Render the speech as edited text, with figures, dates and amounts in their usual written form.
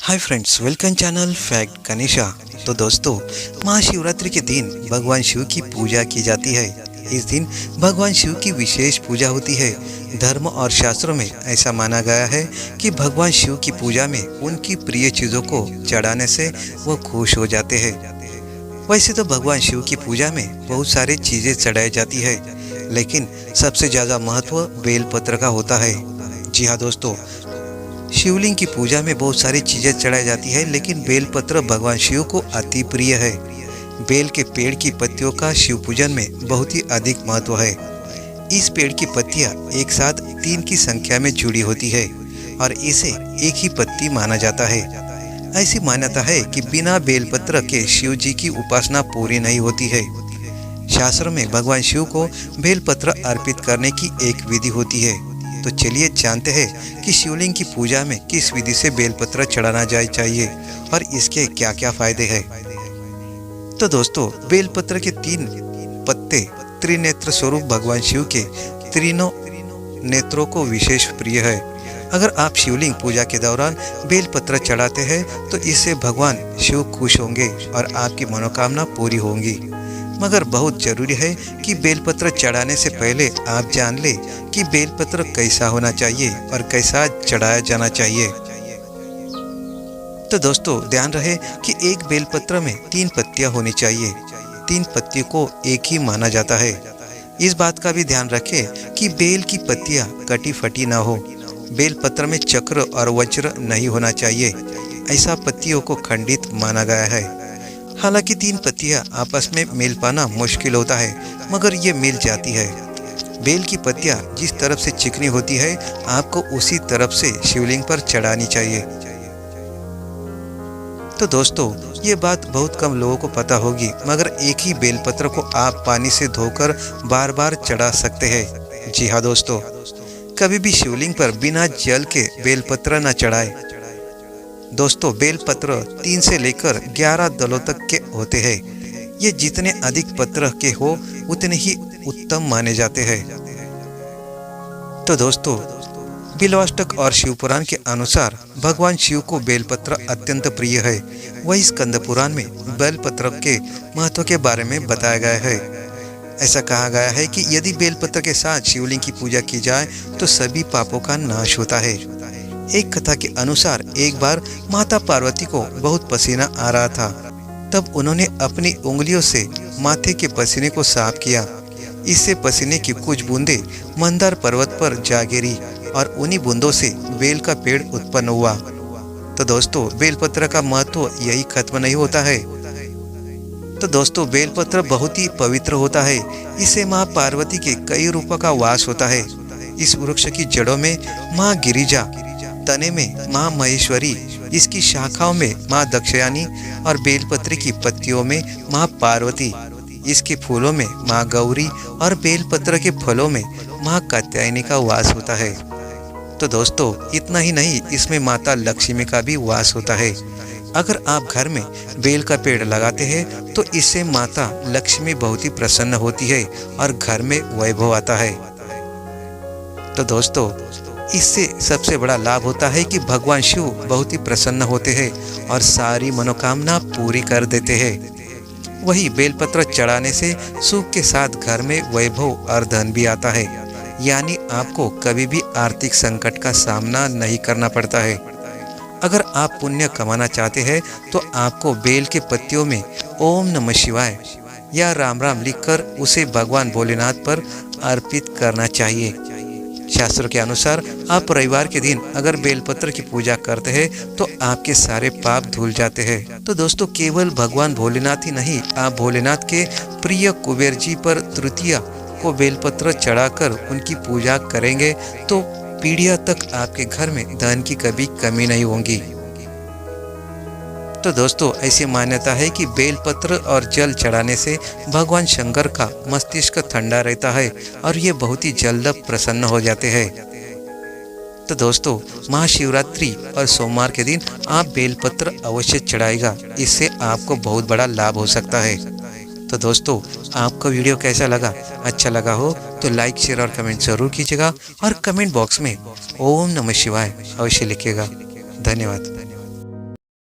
Hi friends, welcome channel fact Ganesha. तो दोस्तों, महाशिवरात्रि के दिन भगवान शिव की पूजा की जाती है। इस दिन भगवान शिव की विशेष पूजा होती है। धर्म और शास्त्रों में ऐसा माना गया है कि भगवान शिव की पूजा में उनकी प्रिय चीज़ों को चढ़ाने से वो खुश हो जाते हैं। वैसे तो भगवान शिव की पूजा में बहुत सारी चीज़ें चढ़ाई जाती है, लेकिन सबसे ज़्यादा महत्व बेलपत्र का होता है। जी हाँ दोस्तों, शिवलिंग की पूजा में बहुत सारी चीज़ें चढ़ाई जाती है, लेकिन बेलपत्र भगवान शिव को अति प्रिय है। बेल के पेड़ की पत्तियों का शिव पूजन में बहुत ही अधिक महत्व है। इस पेड़ की पत्तियां एक साथ 3 की संख्या में जुड़ी होती है और इसे एक ही पत्ती माना जाता है। ऐसी मान्यता है कि बिना बेलपत्र के शिव जी की उपासना पूरी नहीं होती है। शास्त्रों में भगवान शिव को बेलपत्र अर्पित करने की एक विधि होती है। तो चलिए जानते हैं कि शिवलिंग की पूजा में किस विधि से बेलपत्र चढ़ाना चाहिए और इसके क्या क्या फायदे हैं। तो दोस्तों, बेलपत्र के 3 पत्ते त्रिनेत्र स्वरूप भगवान शिव के तीनों नेत्रों को विशेष प्रिय है। अगर आप शिवलिंग पूजा के दौरान बेलपत्र चढ़ाते हैं तो इससे भगवान शिव खुश होंगे और आपकी मनोकामना पूरी होंगी। मगर बहुत जरूरी है कि बेलपत्र चढ़ाने से पहले आप जान लें कि बेलपत्र कैसा होना चाहिए और कैसा चढ़ाया जाना चाहिए। तो दोस्तों, ध्यान रहे कि एक बेलपत्र में 3 पत्तियां होनी चाहिए। 3 पत्तियों को एक ही माना जाता है। इस बात का भी ध्यान रखें कि बेल की पत्तियां कटी फटी ना हो। बेलपत्र में चक्र और वज्र नहीं होना चाहिए, ऐसा पत्तियों को खंडित माना गया है। हालांकि 3 पत्तियां आपस में मिल पाना मुश्किल होता है, मगर ये मिल जाती है। बेल की पत्तियां जिस तरफ से चिकनी होती है, आपको उसी तरफ से शिवलिंग पर चढ़ानी चाहिए। तो दोस्तों, ये बात बहुत कम लोगों को पता होगी, मगर एक ही बेलपत्र को आप पानी से धोकर बार बार चढ़ा सकते हैं। जी हाँ दोस्तों, कभी भी शिवलिंग पर बिना जल के बेलपत्र न चढ़ाए। दोस्तों, बेलपत्र 3 से लेकर 11 दलों तक के होते हैं। ये जितने अधिक पत्र के हो उतने ही उत्तम माने जाते हैं। तो दोस्तों, बिल्वाष्टक और शिवपुराण के अनुसार भगवान शिव को बेलपत्र अत्यंत प्रिय है। वही स्कंद पुराण में बेलपत्र के महत्व के बारे में बताया गया है। ऐसा कहा गया है कि यदि बेलपत्र के साथ शिवलिंग की पूजा की जाए तो सभी पापों का नाश होता है। एक कथा के अनुसार एक बार माता पार्वती को बहुत पसीना आ रहा था। तब उन्होंने अपनी उंगलियों से माथे के पसीने को साफ किया। इससे पसीने की कुछ बूंदें मंदार पर्वत पर जा गिरी और उन्हीं बूंदों से बेल का पेड़ उत्पन्न हुआ। तो दोस्तों, बेलपत्र का महत्व यही खत्म नहीं होता है। तो दोस्तों, बेलपत्र बहुत ही पवित्र होता है। इससे माँ पार्वती के कई रूपों का वास होता है। इस वृक्ष की जड़ों में माँ गिरिजा, तने में माँ महेश्वरी, इसकी शाखाओं में माँ दक्षयानी और बेलपत्र की पत्तियों में माँ पार्वती, इसके फूलों में माँ गौरी और बेलपत्र के फलों में माँ कात्यायनी का वास होता है। तो दोस्तों, इतना ही नहीं, इसमें माता लक्ष्मी का भी वास होता है। अगर आप घर में बेल का पेड़ लगाते हैं तो इससे माता लक्ष्मी बहुत ही प्रसन्न होती है और घर में वैभव आता है। तो दोस्तों, इससे सबसे बड़ा लाभ होता है कि भगवान शिव बहुत ही प्रसन्न होते हैं और सारी मनोकामना पूरी कर देते हैं। वही बेलपत्र चढ़ाने से सुख के साथ घर में वैभव और धन भी आता है, यानी आपको कभी भी आर्थिक संकट का सामना नहीं करना पड़ता है। अगर आप पुण्य कमाना चाहते हैं तो आपको बेल के पत्तियों में ओम नमः शिवाय या राम राम लिखकर उसे भगवान भोलेनाथ पर अर्पित करना चाहिए। शास्त्रों के अनुसार आप रविवार के दिन अगर बेलपत्र की पूजा करते हैं तो आपके सारे पाप धुल जाते हैं। तो दोस्तों, केवल भगवान भोलेनाथ ही नहीं, आप भोलेनाथ के प्रिय कुबेर जी पर तृतीया को बेलपत्र चढ़ाकर उनकी पूजा करेंगे तो पीढ़ियों तक आपके घर में धन की कभी कमी नहीं होगी। तो दोस्तों, ऐसी मान्यता है कि बेलपत्र और जल चढ़ाने से भगवान शंकर का मस्तिष्क ठंडा रहता है और ये बहुत ही जल्द प्रसन्न हो जाते हैं। तो दोस्तों, महाशिवरात्रि और सोमवार के दिन आप बेलपत्र अवश्य चढ़ाएगा, इससे आपको बहुत बड़ा लाभ हो सकता है। तो दोस्तों, आपको वीडियो कैसा लगा? अच्छा लगा हो तो लाइक, शेयर और कमेंट जरूर कीजिएगा और कमेंट बॉक्स में ओम नमः शिवाय अवश्य लिखिएगा। धन्यवाद।